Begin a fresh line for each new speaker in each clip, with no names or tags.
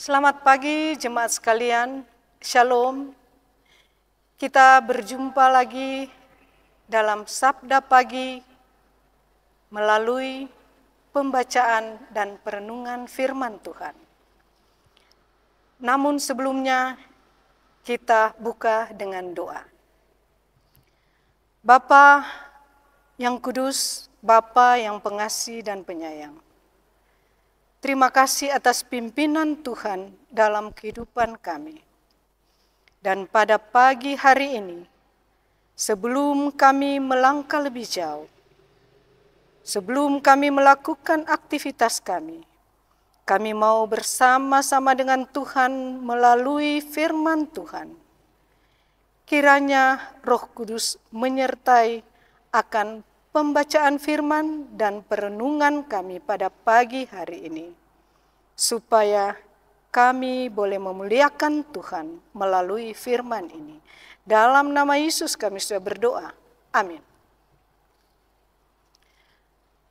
Selamat pagi jemaat sekalian, Shalom. Kita berjumpa lagi dalam Sabda Pagi melalui pembacaan dan perenungan firman Tuhan. Namun sebelumnya kita buka dengan doa. Bapa yang kudus, Bapa yang pengasih dan penyayang. Terima kasih atas pimpinan Tuhan dalam kehidupan kami. Dan pada pagi hari ini, sebelum kami melangkah lebih jauh, sebelum kami melakukan aktivitas kami mau bersama-sama dengan Tuhan melalui firman Tuhan. Kiranya Roh Kudus menyertai akan pembacaan firman dan perenungan kami pada pagi hari ini, supaya kami boleh memuliakan Tuhan melalui firman ini. Dalam nama Yesus kami sudah berdoa. Amin.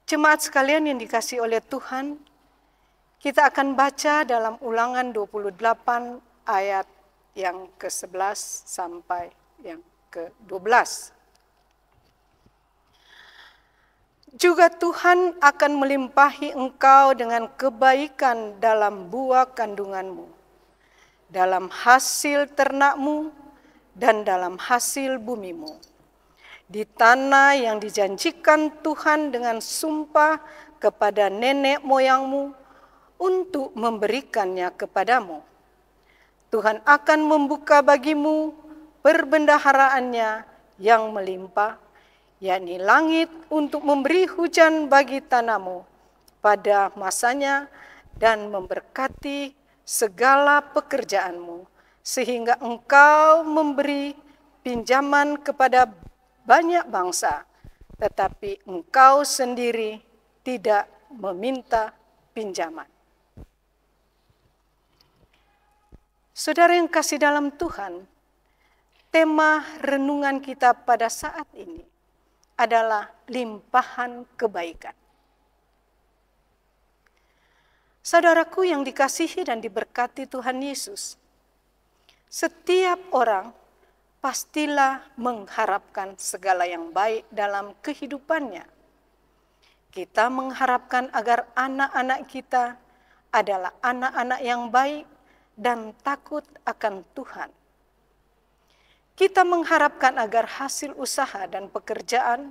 Jemaat sekalian yang dikasihi oleh Tuhan, kita akan baca dalam Ulangan 28 ayat yang ke-11 sampai yang ke-12. Juga Tuhan akan melimpahi engkau dengan kebaikan dalam buah kandunganmu, dalam hasil ternakmu, dan dalam hasil bumimu. Di tanah yang dijanjikan Tuhan dengan sumpah kepada nenek moyangmu untuk memberikannya kepadamu. Tuhan akan membuka bagimu perbendaharaannya yang melimpah, yakni langit untuk memberi hujan bagi tanahmu pada masanya dan memberkati segala pekerjaanmu, sehingga engkau memberi pinjaman kepada banyak bangsa, tetapi engkau sendiri tidak meminta pinjaman. Saudara yang kasih dalam Tuhan, tema renungan kita pada saat ini adalah limpahan kebaikan. Saudaraku yang dikasihi dan diberkati Tuhan Yesus, setiap orang pastilah mengharapkan segala yang baik dalam kehidupannya. Kita mengharapkan agar anak-anak kita adalah anak-anak yang baik dan takut akan Tuhan. Kita mengharapkan agar hasil usaha dan pekerjaan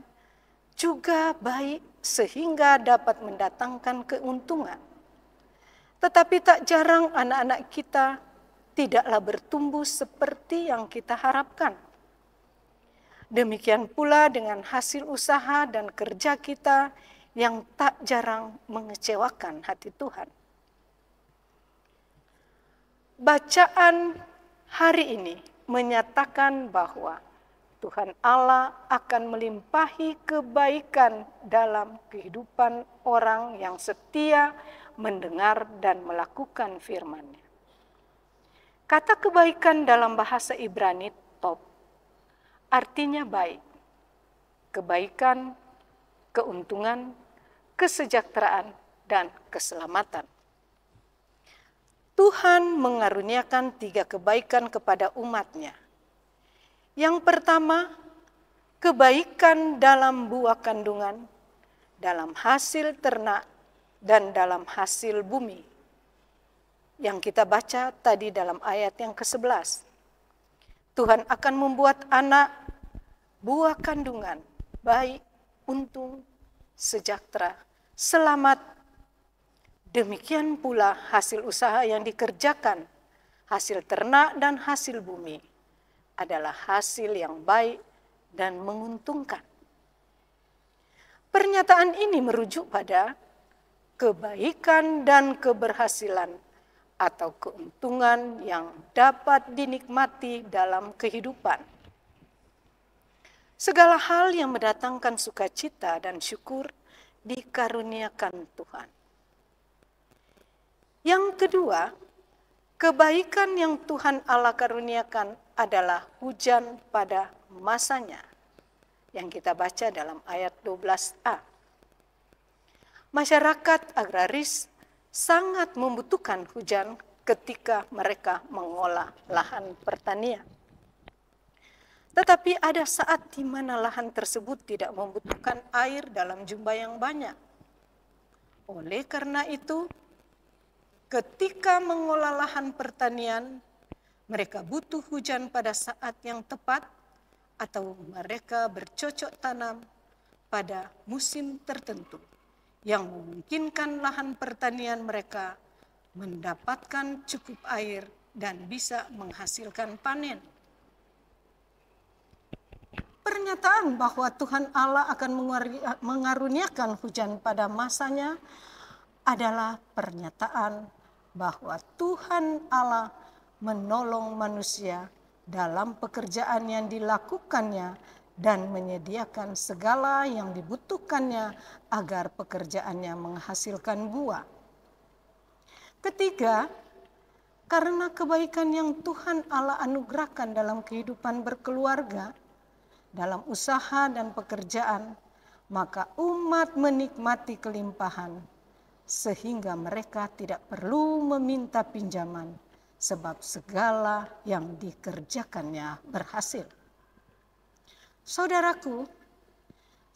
juga baik sehingga dapat mendatangkan keuntungan. Tetapi tak jarang anak-anak kita tidaklah bertumbuh seperti yang kita harapkan. Demikian pula dengan hasil usaha dan kerja kita yang tak jarang mengecewakan hati Tuhan. Bacaan hari ini menyatakan bahwa Tuhan Allah akan melimpahi kebaikan dalam kehidupan orang yang setia mendengar dan melakukan firman-Nya. Kata kebaikan dalam bahasa Ibrani top artinya baik, kebaikan, keuntungan, kesejahteraan, dan keselamatan. Tuhan mengaruniakan 3 kebaikan kepada umat-Nya. Yang pertama, kebaikan dalam buah kandungan, dalam hasil ternak, dan dalam hasil bumi. Yang kita baca tadi dalam ayat yang ke-11. Tuhan akan membuat anak buah kandungan baik, untung, sejahtera, selamat. Demikian pula hasil usaha yang dikerjakan, hasil ternak dan hasil bumi adalah hasil yang baik dan menguntungkan. Pernyataan ini merujuk pada kebaikan dan keberhasilan atau keuntungan yang dapat dinikmati dalam kehidupan. Segala hal yang mendatangkan sukacita dan syukur dikaruniakan Tuhan. Yang kedua, kebaikan yang Tuhan Allah karuniakan adalah hujan pada masanya, yang kita baca dalam ayat 12a. Masyarakat agraris sangat membutuhkan hujan ketika mereka mengolah lahan pertanian. Tetapi ada saat di mana lahan tersebut tidak membutuhkan air dalam jumlah yang banyak. Oleh karena itu, ketika mengolah lahan pertanian, mereka butuh hujan pada saat yang tepat, atau mereka bercocok tanam pada musim tertentu yang memungkinkan lahan pertanian mereka mendapatkan cukup air dan bisa menghasilkan panen. Pernyataan bahwa Tuhan Allah akan mengaruniakan hujan pada masanya adalah pernyataan bahwa Tuhan Allah menolong manusia dalam pekerjaan yang dilakukannya dan menyediakan segala yang dibutuhkannya agar pekerjaannya menghasilkan buah. Ketiga, karena kebaikan yang Tuhan Allah anugerahkan dalam kehidupan berkeluarga, dalam usaha dan pekerjaan, maka umat menikmati kelimpahan, sehingga mereka tidak perlu meminta pinjaman, sebab segala yang dikerjakannya berhasil. Saudaraku,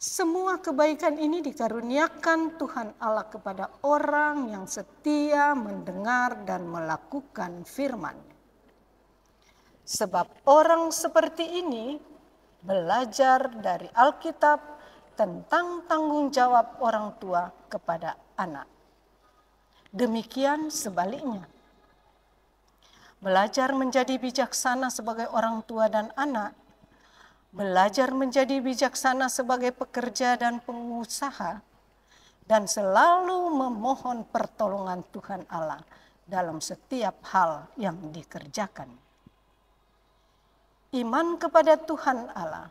semua kebaikan ini dikaruniakan Tuhan Allah kepada orang yang setia mendengar dan melakukan firman. Sebab orang seperti ini belajar dari Alkitab tentang tanggung jawab orang tua kepada anak. Demikian sebaliknya. Belajar menjadi bijaksana sebagai orang tua dan anak, belajar menjadi bijaksana sebagai pekerja dan pengusaha, dan selalu memohon pertolongan Tuhan Allah dalam setiap hal yang dikerjakan. Iman kepada Tuhan Allah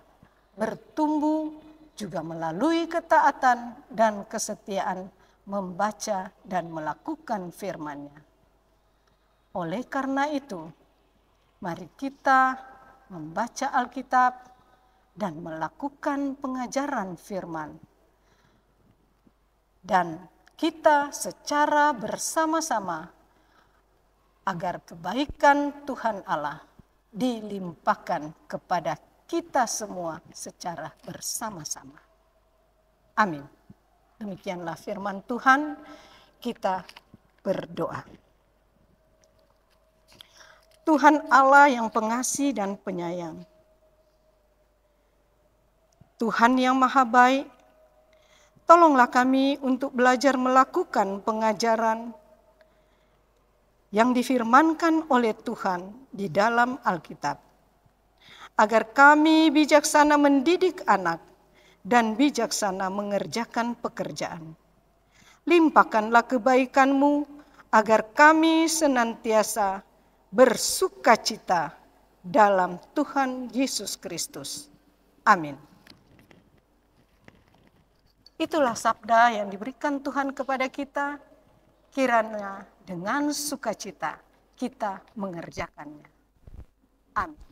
bertumbuh juga melalui ketaatan dan kesetiaan membaca dan melakukan firman-Nya. Oleh karena itu, mari kita membaca Alkitab dan melakukan pengajaran firman. Dan kita secara bersama-sama agar kebaikan Tuhan Allah dilimpahkan kepada kita semua secara bersama-sama. Amin. Demikianlah firman Tuhan, kita berdoa. Tuhan Allah yang pengasih dan penyayang, Tuhan yang maha baik, tolonglah kami untuk belajar melakukan pengajaran yang difirmankan oleh Tuhan di dalam Alkitab, agar kami bijaksana mendidik anak dan bijaksana mengerjakan pekerjaan. Limpahkanlah kebaikan-Mu agar kami senantiasa bersukacita dalam Tuhan Yesus Kristus. Amin. Itulah sabda yang diberikan Tuhan kepada kita, kiranya dengan sukacita kita mengerjakannya. Amin.